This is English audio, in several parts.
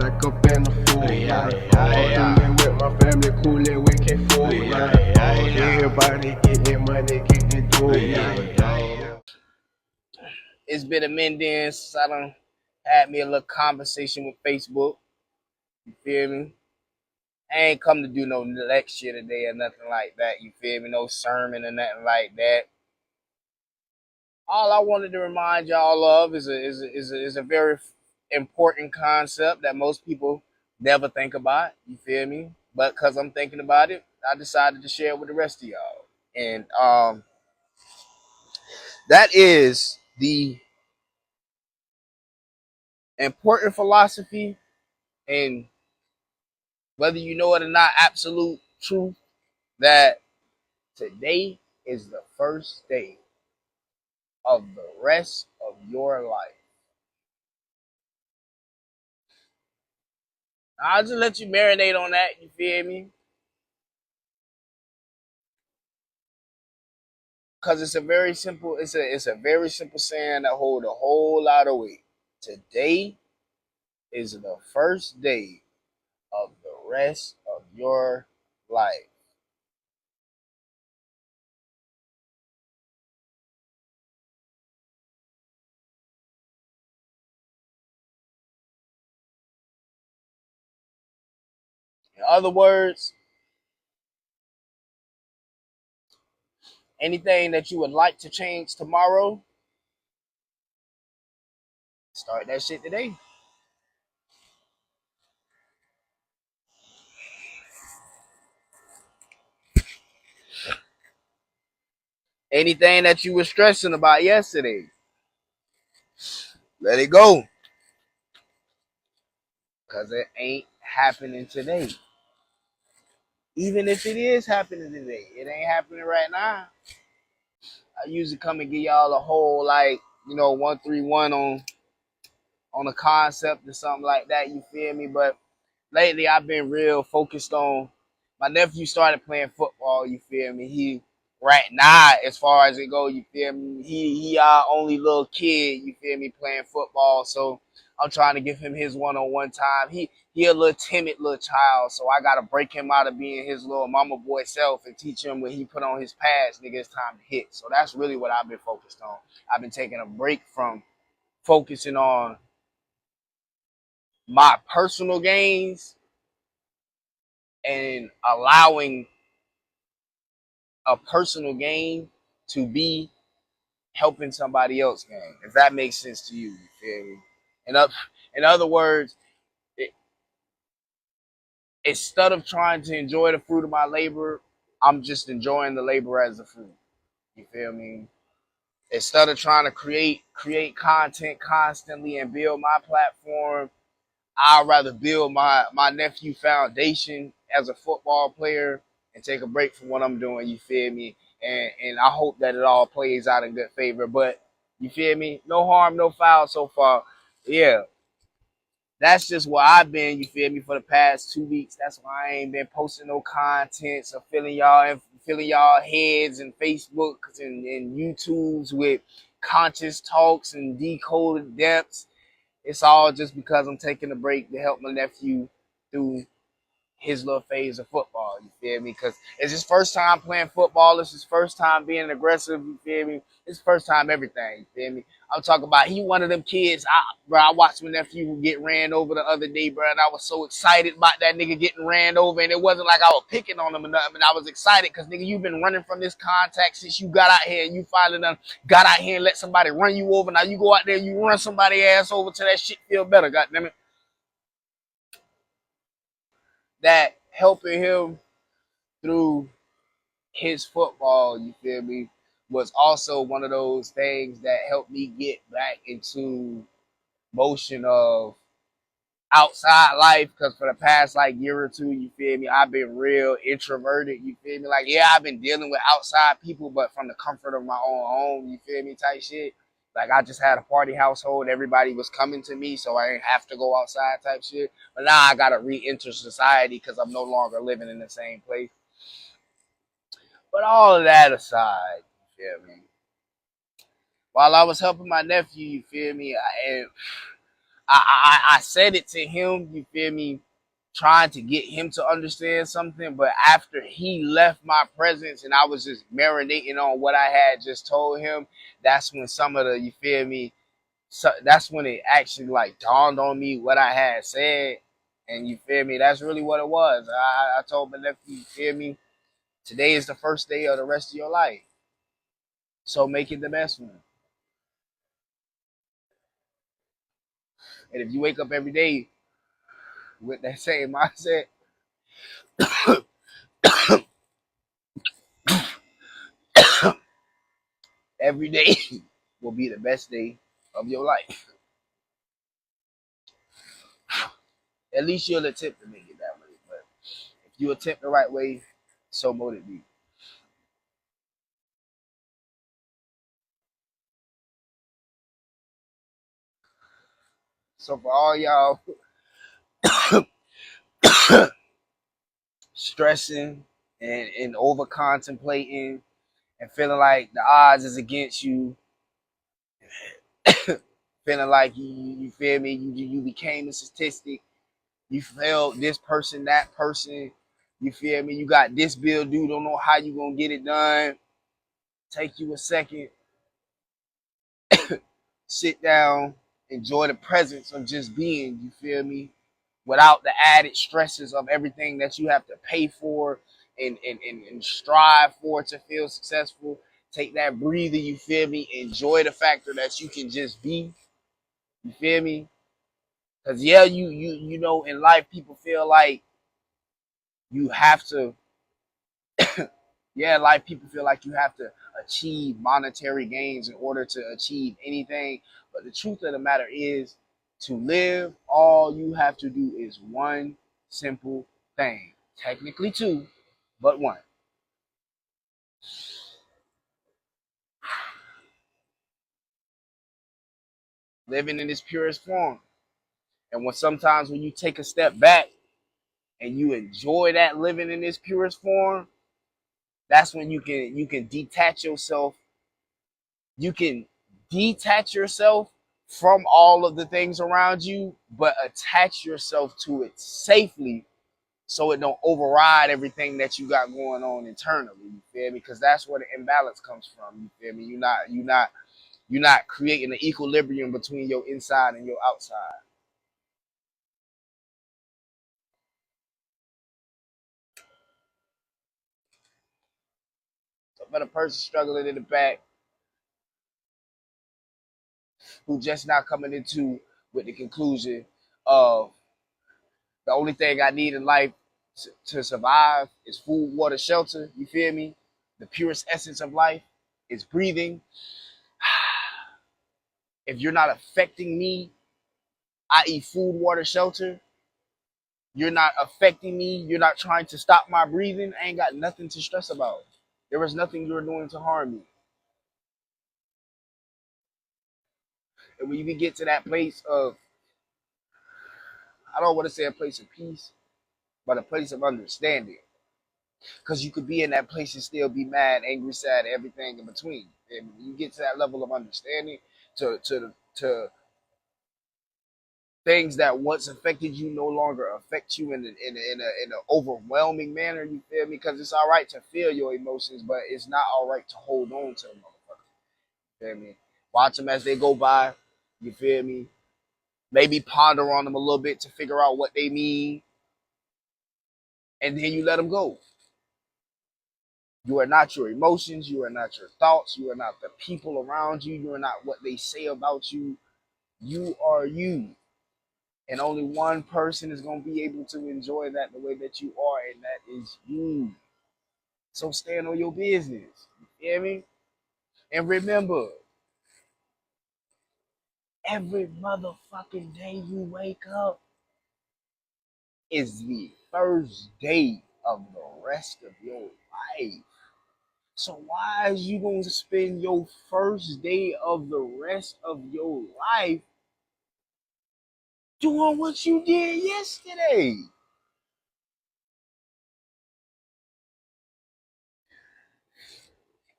Back up in the fool, Hustling with my family, coolin' we can fool, Everybody getting money, getting dough, It's been a minute since I done had me a little conversation with Facebook. You feel me? I ain't come to do no lecture today or nothing like that. You feel me? No sermon or nothing like that. All I wanted to remind y'all of is a very important concept that most people never think about. You feel me? But because I'm thinking about it, I decided to share it with the rest of y'all. And that is the important philosophy, and whether you know it or not, absolute truth, that today is the first day of the rest of your life. I'll just let you marinate on that, you feel me? Cause it's a very simple, it's a very simple saying that hold a whole lot of weight. Today is the first day of the rest of your life. In other words, anything that you would like to change tomorrow, start that shit today. Anything that you were stressing about yesterday, let it go. Because it ain't happening today. Even if it is happening today, it ain't happening right now. I usually come and give y'all a whole, like, 131 on a concept or something like that, you feel me? But lately I've been real focused on my nephew started playing football, you feel me? He right now, as far as it goes, you feel me, he our only little kid, you feel me, playing football. So I'm trying to give him his one-on-one time. He a little timid little child, so I gotta break him out of being his little mama boy self and teach him when he put on his pads, nigga, it's time to hit. So that's really what I've been focused on. I've been taking a break from focusing on my personal gains and allowing a personal gain to be helping somebody else gain. If that makes sense to you, you feel me? In, up, in other words, instead of trying to enjoy the fruit of my labor, I'm just enjoying the labor as the fruit. You feel me? Instead of trying to create content constantly and build my platform, I'd rather build my nephew foundation as a football player and take a break from what I'm doing, you feel me? And I hope that it all plays out in good favor. But you feel me? No harm, no foul so far. Yeah. That's just where I've been, you feel me, for the past 2 weeks. That's why I ain't been posting no content, so filling y'all heads and Facebooks and YouTubes with conscious talks and decoded depths. It's all just because I'm taking a break to help my nephew through his little phase of football. You feel me? Because it's his first time playing football. It's his first time being aggressive. You feel me? It's his first time everything. You feel me? I'm talking about he one of them kids. I watched my nephew get ran over the other day, bro, and I was so excited about that nigga getting ran over. And it wasn't like I was picking on him or nothing. And I was excited because, nigga, you've been running from this contact since you got out here, and you finally done got out here and let somebody run you over. Now you go out there, you run somebody ass over till that shit feel better. Goddamn it. That helping him through his football, you feel me, was also one of those things that helped me get back into motion of outside life. Because for the past like year or two, you feel me, I've been real introverted. You feel me, like, yeah, I've been dealing with outside people, but from the comfort of my own home. You feel me, type shit. Like, I just had a party household. Everybody was coming to me, so I didn't have to go outside type shit. But now I gotta re-enter society because I'm no longer living in the same place. But all of that aside, you feel me, while I was helping my nephew, you feel me, I said it to him, you feel me, trying to get him to understand something, but after he left my presence and I was just marinating on what I had just told him, that's when some of the, you feel me, so that's when it actually like dawned on me what I had said. And you feel me, that's really what it was. I told my nephew, you feel me, today is the first day of the rest of your life. So make it the best one. And if you wake up every day with that same mindset, every day will be the best day of your life. At least you'll attempt to make it that way. But if you attempt the right way, so mote it be. So for all y'all stressing and over contemplating and feeling like the odds is against you, feeling like you feel me, you became a statistic, you failed this person, that person, you feel me, you got this bill due, don't know how you gonna get it done. Take you a second, sit down, enjoy the presence of just being, you feel me? Without the added stresses of everything that you have to pay for and strive for to feel successful. Take that breather, you feel me? Enjoy the factor that you can just be, you feel me? Cause yeah, you know, in life people feel like you have to yeah, like people feel like you have to achieve monetary gains in order to achieve anything. But the truth of the matter is, to live, all you have to do is one simple thing. Technically two, but one. Living in its purest form. And when sometimes when you take a step back and you enjoy that living in its purest form, that's when you can detach yourself. You can detach yourself from all of the things around you, but attach yourself to it safely so it don't override everything that you got going on internally. You feel me? Because that's where the imbalance comes from. You feel me? You're not creating an equilibrium between your inside and your outside. So for the person struggling in the back who just not coming into with the conclusion of the only thing I need in life to survive is food, water, shelter. You feel me? The purest essence of life is breathing. If you're not affecting me, i.e., food, water, shelter, you're not affecting me, you're not trying to stop my breathing, I ain't got nothing to stress about. There is nothing you're doing to harm me. And when you can get to that place of, I don't want to say a place of peace, but a place of understanding. Because you could be in that place and still be mad, angry, sad, everything in between. And when you get to that level of understanding, to things that once affected you no longer affect you in an overwhelming manner. You feel me? Because it's all right to feel your emotions, but it's not all right to hold on to them, motherfucker. You feel me? Watch them as they go by. You feel me? Maybe ponder on them a little bit to figure out what they mean, and then you let them go. You are not your emotions. You are not your thoughts. You are not the people around you. You are not what they say about you. You are you. And only one person is going to be able to enjoy that the way that you are, and that is you. So stand on your business. You hear me? And remember, every motherfucking day you wake up is the first day of the rest of your life. So why is you going to spend your first day of the rest of your life doing what you did yesterday?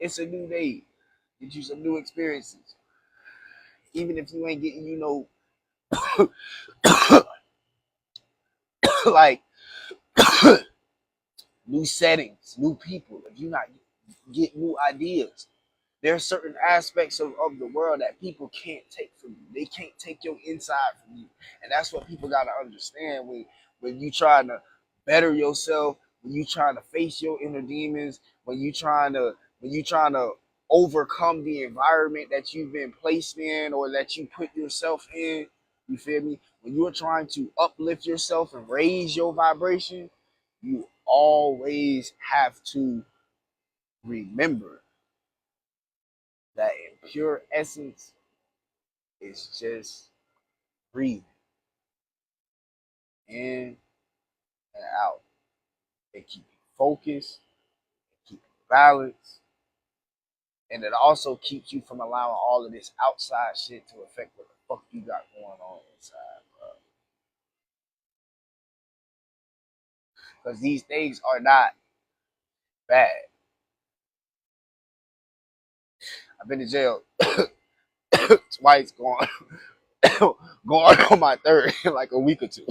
It's a new day. Get you some new experiences. Even if you ain't getting, Like new settings, new people. If you not get new ideas, there are certain aspects of the world that people can't take from you. They can't take your inside from you. And that's what people gotta understand when you trying to better yourself, when you trying to face your inner demons, when you trying to overcome the environment that you've been placed in or that you put yourself in. You feel me? When you're trying to uplift yourself and raise your vibration, you always have to remember that in pure essence is just breathing in and out. It keep you focused, it keep you balanced, and it also keeps you from allowing all of this outside shit to affect what the fuck you got going on inside, bro. Because these things are not bad. I've been to jail twice, going going on my third in like a week or two.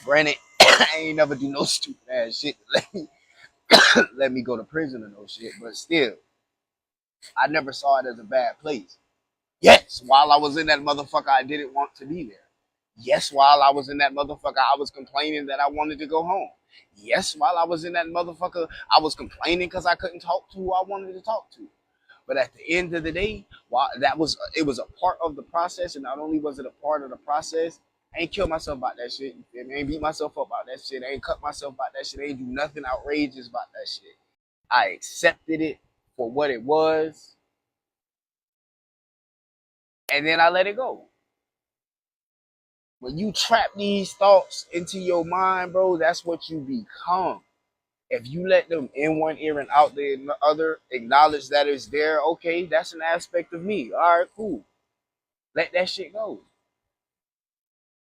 Granted, I ain't never do no stupid ass shit to let me go to prison or no shit, but still, I never saw it as a bad place. Yes, while I was in that motherfucker, I didn't want to be there. Yes, while I was in that motherfucker, I was complaining that I wanted to go home. Yes, while I was in that motherfucker, I was complaining because I couldn't talk to who I wanted to talk to. But at the end of the day, while it was a part of the process, and not only was it a part of the process, I ain't kill myself about that shit. You feel me? I ain't beat myself up about that shit. I ain't cut myself about that shit. I ain't do nothing outrageous about that shit. I accepted it for what it was, and then I let it go. When you trap these thoughts into your mind, bro, that's what you become. If you let them in one ear and out the other, acknowledge that it's there, okay, that's an aspect of me. All right, cool. Let that shit go.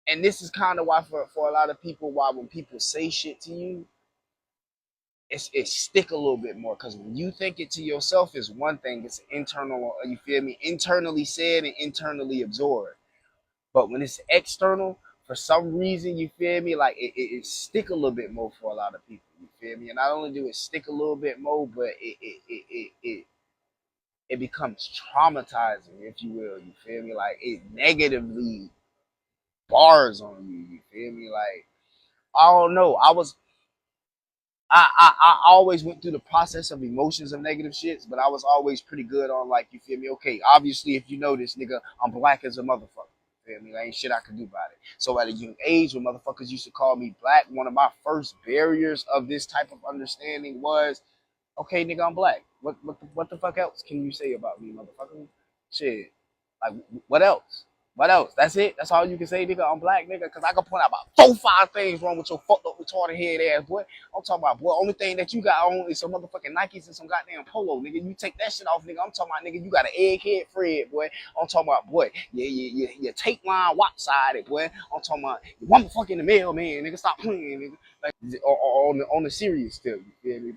And this is kind of why for a lot of people, why when people say shit to you, it stick a little bit more. Because when you think it to yourself is one thing, it's internal, you feel me? Internally said and internally absorbed. But when it's external, for some reason, you feel me? Like it stick a little bit more for a lot of people. You feel me? And not only do it stick a little bit more, but it becomes traumatizing, if you will. You feel me? Like it negatively bars on you. You feel me? Like I don't know. I always went through the process of emotions of negative shits, but I was always pretty good on like, you feel me? Okay, obviously, if you know this, nigga, I'm black as a motherfucker. You feel me? There ain't shit I can do about it. So at a young age, when motherfuckers used to call me black, one of my first barriers of this type of understanding was, okay, nigga, I'm black. What the fuck else can you say about me, motherfucker? Shit. Like, what else? What else? That's it? That's all you can say, nigga? I'm black, nigga? Because I can point out about 4, 5 things wrong with your fucked up, retarded head ass, boy. I'm talking about, boy, only thing that you got on is some motherfucking Nikes and some goddamn polo, nigga. You take that shit off, nigga. I'm talking about, nigga, you got an egghead Fred, boy. I'm talking about, boy, your tape line wop-sided, boy. I'm talking about, you motherfucking the mailman, nigga. Stop playing, nigga. Like, on the serious still, you feel me?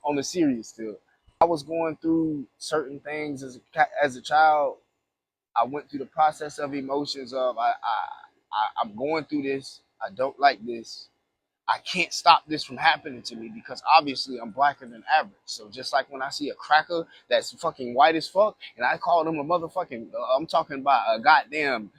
On the serious still. I was going through certain things as a child. I went through the process of emotions of I'm going through this. I don't like this. I can't stop this from happening to me because obviously I'm blacker than average. So just like when I see a cracker that's fucking white as fuck, and I call them a motherfucking, I'm talking about a goddamn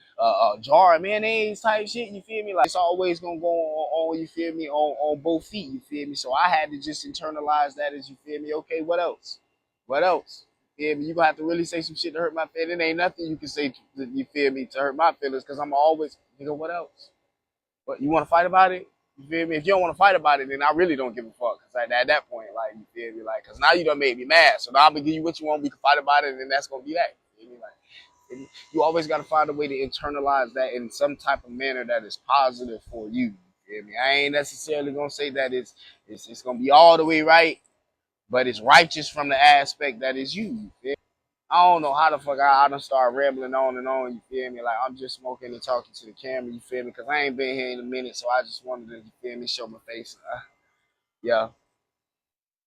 jar of mayonnaise type shit. You feel me? Like it's always gonna go on you feel me? On both feet. You feel me? So I had to just internalize that as you feel me. Okay, what else? What else? Yeah, but you gonna have to really say some shit to hurt my feelings. It ain't nothing you can say you feel me to hurt my feelings because I'm always, what else? What you want to fight about it? You feel me? If you don't want to fight about it, then I really don't give a fuck. Cause like, at that point, like you feel me, like, cause now you done made me mad. So now I'm gonna give you what you want. We can fight about it, and then that's gonna be that. You feel me? Like, you always gotta find a way to internalize that in some type of manner that is positive for you. You feel me? I ain't necessarily gonna say that it's gonna be all the way right, but it's righteous from the aspect that is you. You feel me? I don't know how the fuck I done start rambling on and on, you feel me? Like, I'm just smoking and talking to the camera, you feel me? Because I ain't been here in a minute, so I just wanted to, you feel me, show my face. Yeah.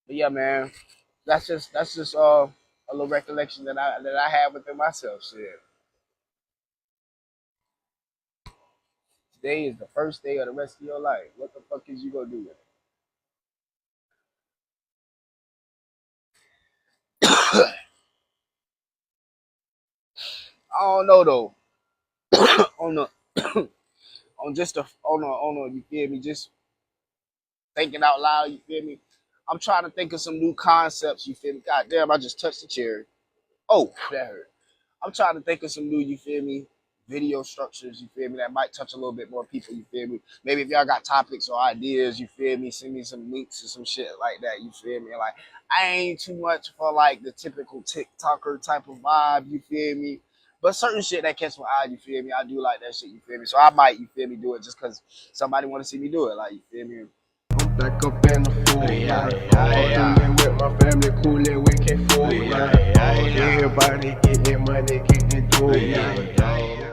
But yeah, man, that's just a little recollection that I have within myself, shit. day is the first day of the rest of your life. What the fuck is you gonna do with it? I don't know though. on the on just a on a you feel me? Just thinking out loud, you feel me? I'm trying to think of some new concepts, you feel me? God damn, I just touched the cherry. Oh, that hurt. I'm trying to think of some new, you feel me, video structures, you feel me, that might touch a little bit more people, you feel me. Maybe if y'all got topics or ideas, you feel me, send me some links or some shit like that, you feel me. Like, I ain't too much for like the typical TikToker type of vibe, you feel me. But certain shit that catch my eye, you feel me, I do like that shit, you feel me. So I might, you feel me, do it just because somebody want to see me do it, like, you feel me. I'm back up in the fool, chilling with my family, coolin', we can't fool, everybody getting money, getting dough,